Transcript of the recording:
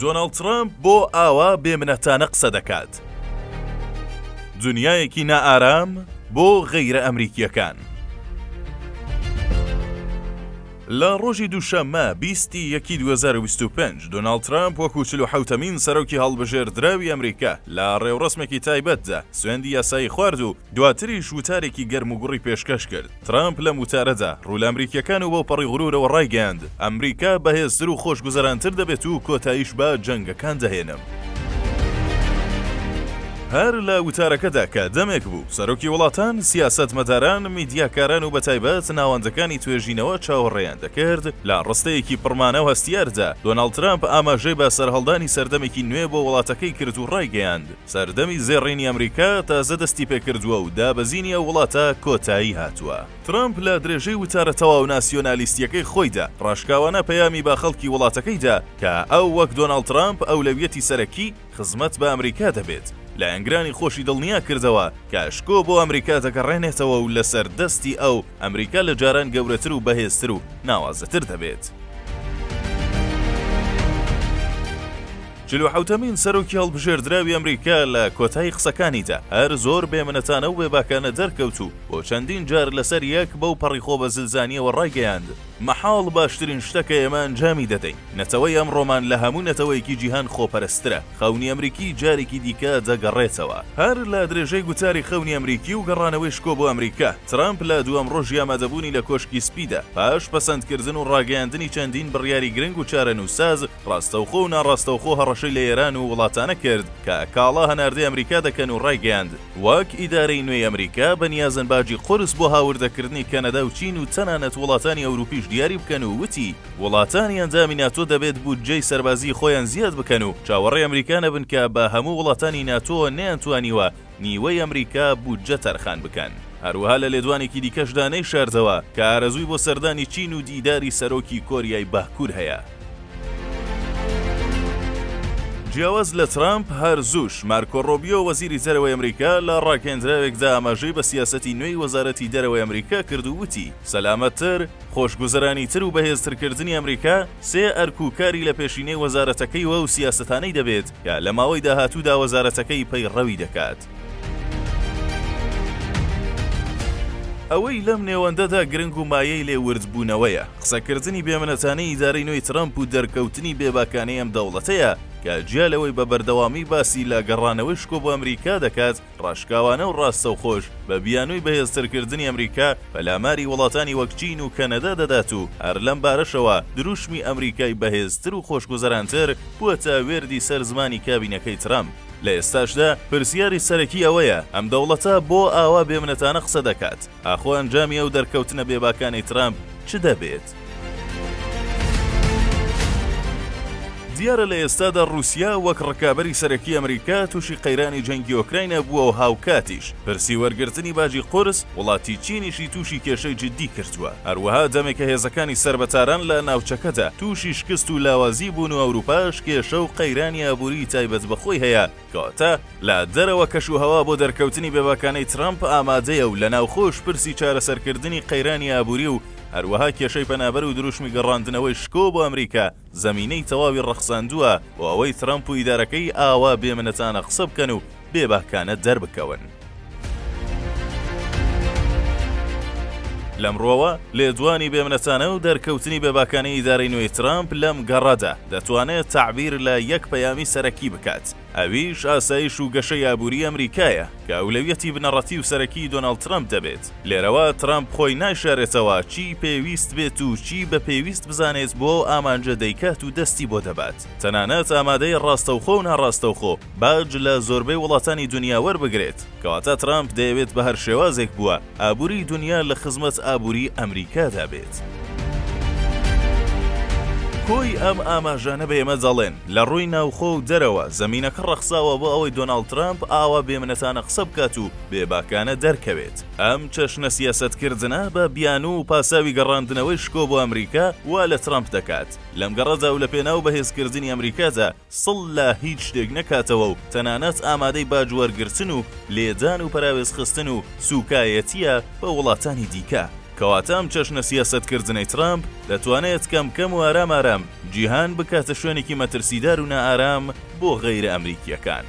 دۆناڵد ترامپ بۆ ئاوا بێمنەتانە قسە دەکات. دنیایەکی نائارام بۆ غەیرە ئەمریکیەکان. لە ڕۆژی دووشەممە 20/1/2025 دۆناڵد ترامپ وەکو 47مین سەرۆکی هەڵبژێردراوی ئەمریکا لە ڕێوڕسمێکی تایبەتدا سوێندی یاسایی خوارد و دواتریش وتارێکی گەرم و گوڕی پێشکەش کرد. ترامپ لەم وتارەدا ڕوو لە ئەمریکیەکان و بۆ پەڕی غرورەوە ڕایگەیاند ئەمریکا بەهێزتر و خۆشگوزەرانتر دەبێت و کۆتاییش بە جەنگەکان دەهێنم. هەر لە وتارەکەدا کە دەمێک بوو سەرۆکی وڵاتان، سیاسەتمەداران، میدیاکاران و بەتایبەت ناوەندەکانی توێژینەوە چاوەڕێیان دەکرد لە ڕستەیەکی پڕمانە و هەستیاردا دۆناڵد ترامپ ئاماژەی بە سەرهەڵدانی سەردەمێکی نوێ بۆ وڵاتەکەی کرد و ڕایگەیاند سەردەمی زێڕینی ئەمریکا تازە دەستی پێکردووە و دابەزینی ئەو وڵاتە کۆتایی هاتووە. ترامپ لە درێژەی وتارە تەواو ناسیۆنالیستیەکەی خۆیدا ڕاشکاوانە پەیامی با خەڵکی وڵاتەکەیدا کە ئەو وەک دۆناڵد ترامپ ئەولەویەتی سەرەکی خزمەت بە ئەمریکا دەبێت. لە ئەنگرانی خۆشی دڵنیا کردەوە کە شکۆ بۆ ئەمریکا دەگەڕێنێتەوە و لەسەر دەستی ئەو ئەمریکا لە جاران گەورەتر و بەهێزتر و ناوازەتر دەبێت. 47مین سەرۆکی هەڵبژێردراوی ئەمریکا لە کۆتایی قسەکانیدا هەر زۆر بێمنەتانە و بێباکانە دەرکەوتو بۆ چەندین جار لەسەر یەک بەو پەڕیخۆ بە زلزانیەوە ڕایگەیاند مەحاڵ باشترین شتەکە ئێمە ئەنجامی دەدەین. نەتەوەی ئەمڕۆمان لە هەموو نەتەوەیەکی جیهان خۆپەرسترە. خەونی ئەمریکی جارێکی دیکە دەگەڕێتەوە. هەر لە درێژەی گوتاری خەونی ئەمریکی و گەڕانەوەی شکۆ بۆ ئەمریکا، ترامپ لە دووەم ڕۆژی ئامادەبوونی لە کۆشکی سپیدا پاش پەسەندکردن و ڕاگەیاندنی چەندین بڕیاری گرنگ و چارەنووساز ڕاستەوخۆ و ناڕاستەوخۆ هەڕەشەی لە ئێران و وڵاتانە کرد کە کاڵا هەناردەی ئەمریکا دەکەن و ڕایگەیاند وەک ئیدارەی نوێی ئەمریکا بەنیازن باجی قورس بۆ هاوردەکردنی کەنەدا و چین و تەنانەت وڵاتانی ئەوروپیش دیاری بکەن و وتی وڵاتانی ئەنجامی ناتۆ دەبێت بودجەی سەربازی خۆیان زیاد بکەن و چاوەڕێی ئەمریکا نەبن کە بە هەموو وڵاتانی ناتۆ نەیانتوانیوە نیوەی ئەمریکا بودجە تەرخان بکەن. هەروەها لە لێدوانێکی دیکەشدانەی شاردەوە کە ئارەزووی بۆ سەردانی چین و دیداری سەرۆکی کۆریای باکوور هەیە. جیاواز لە ترامپ هەر زووش مارکۆ ڕۆبیۆ وەزیری دەرەوەی ئەمریکا لە ڕاکێنراوێکدا ئاماژەی بە سیاسەتی نوێی وەزارەتی دەرەوەی ئەمریکا کرد و وتی سەلامەتتر، خۆشگوزەرانی تر و بەهێزترکردنی ئەمریکا سێ ئەرکوکاری لە پێشینەی وەزارەتەکەی و سیاسەتانەی دەبێت کە لە ماوەی داهاتوودا وەزارەتەکەی پەیڕەوی دەکات. ئەوەی لەم نێوەندەدا گرنگ و مایەی لێوردبوونەوەیە قسەکردنی بێمنەتانەی ئیدارەی نوێی ترامپ و دەرکەوتنی بێباکانەی ئەم دەوڵەتەیە کە جیالەوەی بە بەردەوامی باسی لە گەڕانەوەی شکۆ بۆ ئەمریکا دەکات ڕاشکاوانە و ڕاستەوخۆش بە بیانووی بەهێزترکردنی ئەمریکا پەلاماری وڵاتانی وەک چین و کەنەدا دەدات و هەر لەم بارەشەوە دروشمی ئەمریکای بەهێزتر و خۆشگوزەرانتر بووەتە وێردی سەر زمانی کابینەکەی ترامپ. لە ئێستاشدا پرسیاری سەرەکی ئەوەیە ئەم دەوڵەتە بۆ ئاوا بێمنەتانە قسە دەکات. ئاخۆ ئەنجامی ئەو دەرکەوتنە بێباکانی ترامپ چ دەبێت؟ دیارە لە ئێستادا رووسیا وەک ڕکابەری سەرەکی ئەمریکا تووشی قەیرانی جەنگی ئۆکراینە بووە و هاوکاتیش پرسی وەرگرتنی باجی قورس وڵاتی چینیشی تووشی کێشەی جددی کردووە. هەروەها دەمێکە هێزەکانی سربەتاران لە ناوچەکەدا تووشی شکست و لاوازی بوون و ئەوروپاش کێشە و قەیرانی ئابووری تایبەت بەخۆی هەیە کەواتە لە دەرەوە کەشوهەوا بۆ دەرکەوتنی بێباکانەی ترامپ ئامادەیە و لە ناوخۆش پرسی چارەسەرکردنی قەیرانی ئابووری و هەروەها کێشەی پەنابەر و دروشمی گەڕاندنەوەی شکۆ بۆ ئەمریکا زەمینەی تەواوی ڕەخساندووە و ئەوەی ترامپ و ئیدارەکەی ئاوا بێمنەتانە قسە بکەن و بێباکانە دەربکەون. لەمڕۆوە لێدوانی بێمنەتانە و دەرکەوتنی بێباکانەی ئیدارەی نوێی ترامپ لەم گەڕەدا دەتوانێت تعبیر لە یەک پەیامی سەرەکی بکات. ئەویش ئاسایش و گەشەی ئابووری ئەمریکایە کە ئەولەویەتی بنەڕەتی و سەرەکی دۆناڵد ترامپ دەبێت. لێرەوە ترامپ خۆی ناشارێتەوە چی پێویست بێت و چی بە پێویست بزانێت بۆ ئامانجە دەیکات و دەستی بۆ دەبات. تەنانەت ئامادەی ڕاستەوخۆ و ناڕاستەوخۆ باج لە زۆربەی وڵاتانی دنیا وەربگرێت کەواتە ترامپ دەیەوێت بە هەر شێوازێک بووە ئابووری دنیا لە خزمەت ئابووری ئەمریکادا بێت. کۆی ئەم ئاماژانە بە ئێمە دەڵێن لە ڕووی ناوخۆ و دەرەوە زەمینەکە ڕەخساوە بۆ ئەوەی دۆناڵد ترامپ ئاوا بێمنەتانە قسە بکات و بێباکانە دەرکەوێت. ئەم چەشنە سیاسەتکردنە بە بیانوو و پاساوی گەڕاندنەوەی شکۆ بۆ ئەمریکا وا لە ترامپ دەکات. لەم گەڕەدا و لە پێناو بەهێزکردنی ئەمریکادا سڵ لە هیچ شتێک نەکاتەوە و تەنانەت ئامادەی باجوەرگرتن و لێدان و پەراوێز خستن و سوکایەتیە بە وڵاتانی دیکە. کەواتەم چەشنە سیاسەتکردنەی ترامپ دەتوانێت کەم و ئارام جیهان بکاتە شوێنێکی مەترسیدار و نائارام بۆ غەیرە ئەمریکیەکان.